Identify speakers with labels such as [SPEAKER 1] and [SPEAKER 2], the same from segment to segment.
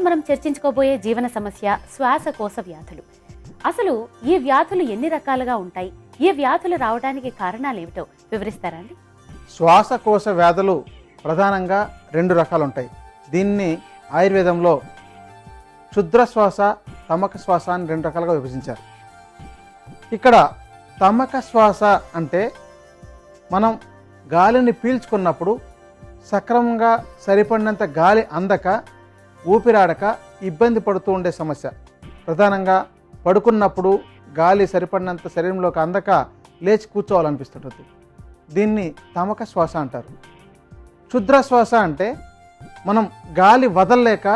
[SPEAKER 1] మనం చర్చించుకోబోయే జీవన సమస్య శ్వాసకోశ వ్యాధులు. అసలు ఈ వ్యాధులు ఎన్ని రకాలుగా ఉంటాయి, ఈ వ్యాధులు రావడానికి కారణాలు ఏమిటో వివరిస్తారా అండి?
[SPEAKER 2] శ్వాసకోశ వ్యాధులు ప్రధానంగా 2 రకాలు ఉంటాయి. దీన్ని ఆయుర్వేదంలో క్షుద్ర శ్వాస, తమక శ్వాస అని 2 రకాలుగా విభజించారు. ఇక్కడ తమక శ్వాస అంటే మనం గాలిని పీల్చుకున్నప్పుడు సక్రమంగా సరిపడినంత గాలి అందక ఊపిరాడక ఇబ్బంది పడుతూ ఉండే సమస్య. ప్రధానంగా పడుకున్నప్పుడు గాలి సరిపడినంత శరీరంలోకి అందక లేచి కూర్చోవాలనిపిస్తుంటుంది. దీన్ని తమక శ్వాస అంటారు. క్షుద్ర శ్వాస అంటే మనం గాలి వదలలేక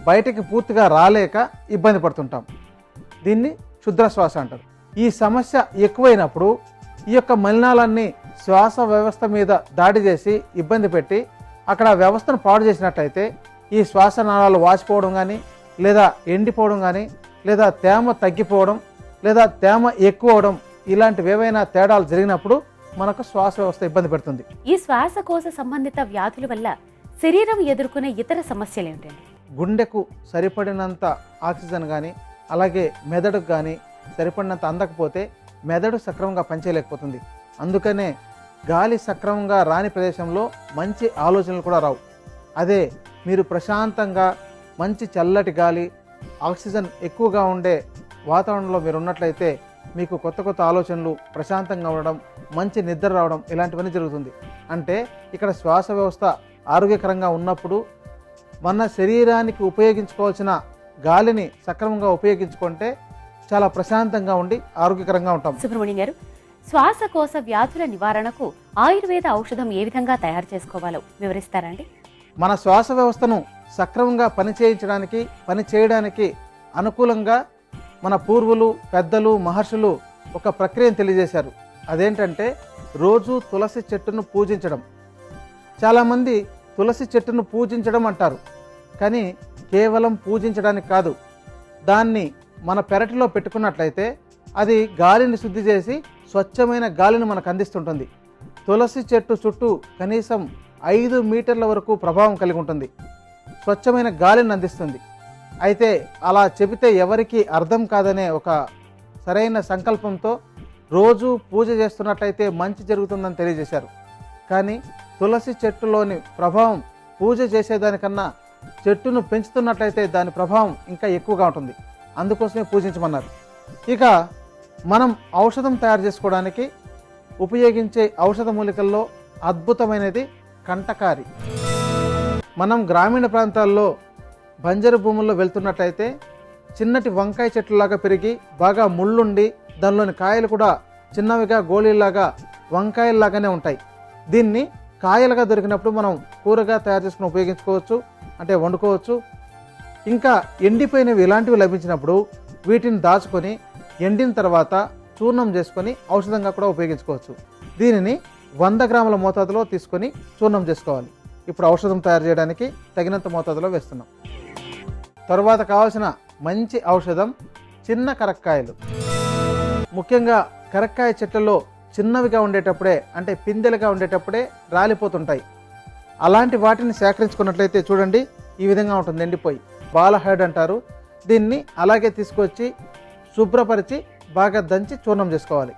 [SPEAKER 2] బయటికి పూర్తిగా రాలేక ఇబ్బంది పడుతుంటాం. దీన్ని క్షుద్ర శ్వాస అంటారు. ఈ సమస్య ఎక్కువైనప్పుడు ఈ యొక్క మలినాలన్నీ శ్వాస వ్యవస్థ మీద దాడి చేసి ఇబ్బంది పెట్టి అక్కడ వ్యవస్థను పాడు చేసినట్లయితే ఈ శ్వాస నాళాలు వాచిపోవడం కానీ, లేదా ఎండిపోవడం కానీ, లేదా తేమ తగ్గిపోవడం, లేదా తేమ ఎక్కువ అవడం, ఇలాంటివి ఏవైనా తేడాలు జరిగినప్పుడు మనకు శ్వాస వ్యవస్థ ఇబ్బంది పెడుతుంది.
[SPEAKER 1] ఈ శ్వాసకోశ సంబంధిత వ్యాధుల వల్ల శరీరం ఎదుర్కొనే ఇతర సమస్యలు ఏమిటండి?
[SPEAKER 2] గుండెకు సరిపడినంత ఆక్సిజన్ కానీ, అలాగే మెదడుకు కానీ సరిపడినంత అందకపోతే మెదడు సక్రమంగా పనిచేయలేకపోతుంది. అందుకనే గాలి సక్రమంగా రాని ప్రదేశంలో మంచి ఆలోచనలు కూడా రావు. అదే మీరు ప్రశాంతంగా మంచి చల్లటి గాలి, ఆక్సిజన్ ఎక్కువగా ఉండే వాతావరణంలో మీరు ఉన్నట్లయితే మీకు కొత్త కొత్త ఆలోచనలు, ప్రశాంతంగా ఉండడం, మంచి నిద్ర రావడం, ఇలాంటివన్నీ జరుగుతుంది. అంటే ఇక్కడ శ్వాస వ్యవస్థ ఆరోగ్యకరంగా ఉన్నప్పుడు మన శరీరానికి ఉపయోగించుకోవాల్సిన గాలిని సక్రమంగా ఉపయోగించుకుంటే చాలా ప్రశాంతంగా ఉండి ఆరోగ్యకరంగా ఉంటాం.
[SPEAKER 1] సుబ్రహ్మణ్యం గారు, శ్వాసకోశ వ్యాధుల నివారణకు ఆయుర్వేద ఔషధం ఏ విధంగా తయారు చేసుకోవాలో వివరిస్తారా అండి?
[SPEAKER 2] మన శ్వాస వ్యవస్థను సక్రమంగా పనిచేయడానికి అనుకూలంగా మన పూర్వులు, పెద్దలు, మహర్షులు ఒక ప్రక్రియను తెలియజేశారు. అదేంటంటే రోజు తులసి చెట్టును పూజించడం. చాలామంది తులసి చెట్టును పూజించడం అంటారు, కానీ కేవలం పూజించడానికి కాదు, దాన్ని మన పెరటిలో పెట్టుకున్నట్లయితే అది గాలిని శుద్ధి చేసి స్వచ్ఛమైన గాలిని మనకు అందిస్తుంటుంది. తులసి చెట్టు చుట్టూ కనీసం 5 మీటర్ల వరకు ప్రభావం కలిగి ఉంటుంది, స్వచ్ఛమైన గాలిని అందిస్తుంది. అయితే అలా చెబితే ఎవరికి అర్థం కాదనే ఒక సరైన సంకల్పంతో రోజు పూజ చేస్తున్నట్లయితే మంచి జరుగుతుందని తెలియజేశారు. కానీ తులసి చెట్టులోని ప్రభావం పూజ చేసేదానికన్నా చెట్టును పెంచుతున్నట్లయితే దాని ప్రభావం ఇంకా ఎక్కువగా ఉంటుంది. అందుకోసమే పూజించమన్నారు. ఇక మనం ఔషధం తయారు చేసుకోవడానికి ఉపయోగించే ఔషధ మూలికల్లో అద్భుతమైనది కంటకారి. మనం గ్రామీణ ప్రాంతాల్లో బంజరు భూముల్లో వెళ్తున్నట్లయితే చిన్నటి వంకాయ చెట్లులాగా పెరిగి బాగా ముళ్ళుండి దానిలోని కాయలు కూడా చిన్నవిగా గోళీలాగా వంకాయల్లాగానే ఉంటాయి. దీన్ని కాయలుగా దొరికినప్పుడు మనం కూరగా తయారు చేసుకుని ఉపయోగించుకోవచ్చు, అంటే వండుకోవచ్చు. ఇంకా ఎండిపోయినవి ఇలాంటివి లభించినప్పుడు వీటిని దాచుకొని ఎండిన తర్వాత చూర్ణం చేసుకొని ఔషధంగా కూడా ఉపయోగించుకోవచ్చు. దీనిని 100 గ్రాముల మోతాదులో తీసుకొని చూర్ణం చేసుకోవాలి. ఇప్పుడు ఔషధం తయారు చేయడానికి తగినంత మోతాదులో వేస్తున్నాం. తరువాత కావాల్సిన మంచి ఔషధం చిన్న కరక్కాయలు. ముఖ్యంగా కరక్కాయ చెట్లలో చిన్నవిగా ఉండేటప్పుడే, అంటే పిందెలుగా ఉండేటప్పుడే రాలిపోతుంటాయి. అలాంటి వాటిని సేకరించుకున్నట్లయితే చూడండి ఈ విధంగా ఉంటుంది, ఎండిపోయి బాలహైడ్ అంటారు. దీన్ని అలాగే తీసుకొచ్చి శుభ్రపరిచి బాగా దంచి చూర్ణం చేసుకోవాలి.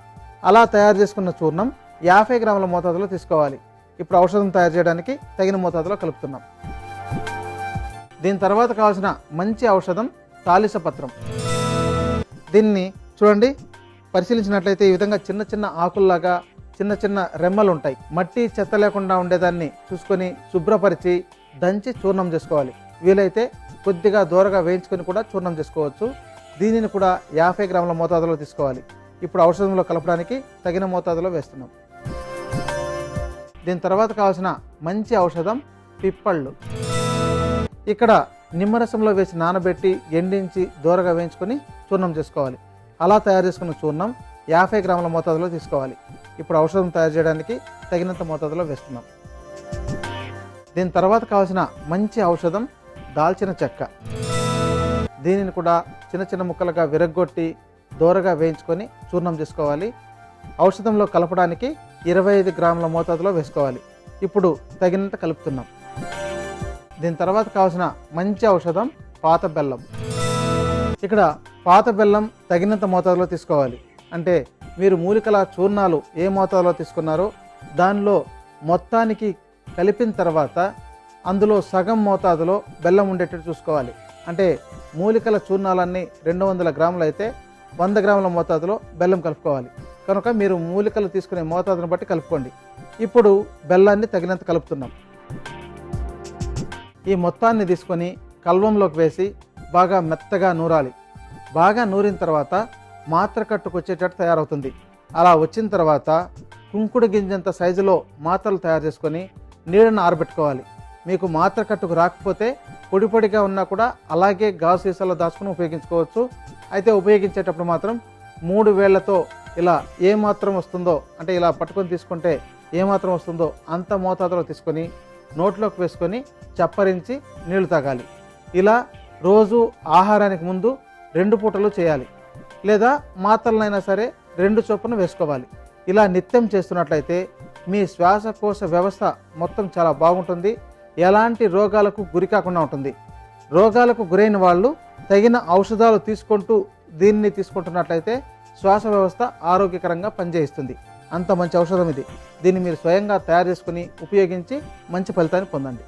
[SPEAKER 2] అలా తయారు చేసుకున్న చూర్ణం 50 గ్రాముల మోతాదులో తీసుకోవాలి. ఇప్పుడు ఔషధం తయారు చేయడానికి తగిన మోతాదులో కలుపుతున్నాం. దీని తర్వాత కావాల్సిన మంచి ఔషధం తాలిసపత్రం. దీన్ని చూడండి, పరిశీలించినట్లయితే ఈ విధంగా చిన్న చిన్న ఆకుల్లాగా చిన్న చిన్న రెమ్మలు ఉంటాయి. మట్టి చెత్త లేకుండా ఉండేదాన్ని చూసుకొని శుభ్రపరిచి దంచి చూర్ణం చేసుకోవాలి. వీలైతే కొద్దిగా దూరగా వేయించుకొని కూడా చూర్ణం చేసుకోవచ్చు. దీనిని కూడా 50 గ్రాముల మోతాదులో తీసుకోవాలి. ఇప్పుడు ఔషధంలో కలపడానికి తగిన మోతాదులో వేస్తున్నాం. దీని తర్వాత కావాల్సిన మంచి ఔషధం పిప్పళ్ళు. ఇక్కడ నిమ్మరసంలో వేసి నానబెట్టి ఎండించి దూరగా వేయించుకొని చూర్ణం చేసుకోవాలి. అలా తయారు చేసుకున్న చూర్ణం 50 గ్రాముల మోతాదులో తీసుకోవాలి. ఇప్పుడు ఔషధం తయారు చేయడానికి తగినంత మోతాదులో వేస్తున్నాం. దీని తర్వాత కావాల్సిన మంచి ఔషధం దాల్చిన చెక్క. దీనిని కూడా చిన్న చిన్న ముక్కలుగా విరగ్గొట్టి దూరగా వేయించుకొని చూర్ణం చేసుకోవాలి. ఔషధంలో కలపడానికి 25 గ్రాముల మోతాదులో వేసుకోవాలి. ఇప్పుడు తగినంత కలుపుతున్నాం. దీని తర్వాత కావాల్సిన మంచి ఔషధం పాత బెల్లం. ఇక్కడ పాత బెల్లం తగినంత మోతాదులో తీసుకోవాలి. అంటే మీరు మూలికల చూర్ణాలు ఏ మోతాదులో తీసుకున్నారో దానిలో మొత్తానికి కలిపిన తర్వాత అందులో సగం మోతాదులో బెల్లం ఉండేటట్టు చూసుకోవాలి. అంటే మూలికల చూర్ణాలన్నీ 200 గ్రాములు అయితే 100 గ్రాముల మోతాదులో బెల్లం కలుపుకోవాలి. కనుక మీరు మూలికలు తీసుకునే మోతాదును బట్టి కలుపుకోండి. ఇప్పుడు బెల్లాన్ని తగినంత కలుపుతున్నాం. ఈ మొత్తాన్ని తీసుకొని కల్వంలోకి వేసి బాగా మెత్తగా నూరాలి. బాగా నూరిన తర్వాత మాత్ర కట్టుకు వచ్చేటట్టు తయారవుతుంది. అలా వచ్చిన తర్వాత కుంకుడు గింజంత సైజులో మాత్రలు తయారు చేసుకొని నీడను ఆరబెట్టుకోవాలి. మీకు మాత్ర కట్టుకు రాకపోతే పొడి పొడిగా ఉన్నా కూడా అలాగే గాజు సీసాలో దాచుకుని ఉపయోగించుకోవచ్చు. అయితే ఉపయోగించేటప్పుడు మాత్రం 3 వేళ్లతో ఇలా ఏ మాత్రం వస్తుందో, అంటే ఇలా పట్టుకొని తీసుకుంటే ఏ మాత్రం వస్తుందో అంత మోతాదులో తీసుకొని నోట్లోకి వేసుకొని చప్పరించి నీళ్లు తాగాలి. ఇలా రోజు ఆహారానికి ముందు 2 పూటలు చేయాలి. లేదా మాత్రలైనా సరే 2 చొప్పున వేసుకోవాలి. ఇలా నిత్యం చేస్తున్నట్లయితే మీ శ్వాసకోశ వ్యవస్థ మొత్తం చాలా బాగుంటుంది. ఎలాంటి రోగాలకు గురి కాకుండా ఉంటుంది. రోగాలకు గురైన వాళ్ళు తగిన ఔషధాలు తీసుకుంటూ దీన్ని తీసుకుంటున్నట్లయితే శ్వాస వ్యవస్థ ఆరోగ్యకరంగా పనిచేస్తుంది. అంత మంచి ఔషధం ఇది. దీన్ని మీరు స్వయంగా తయారు చేసుకుని ఉపయోగించి మంచి ఫలితాన్ని పొందండి.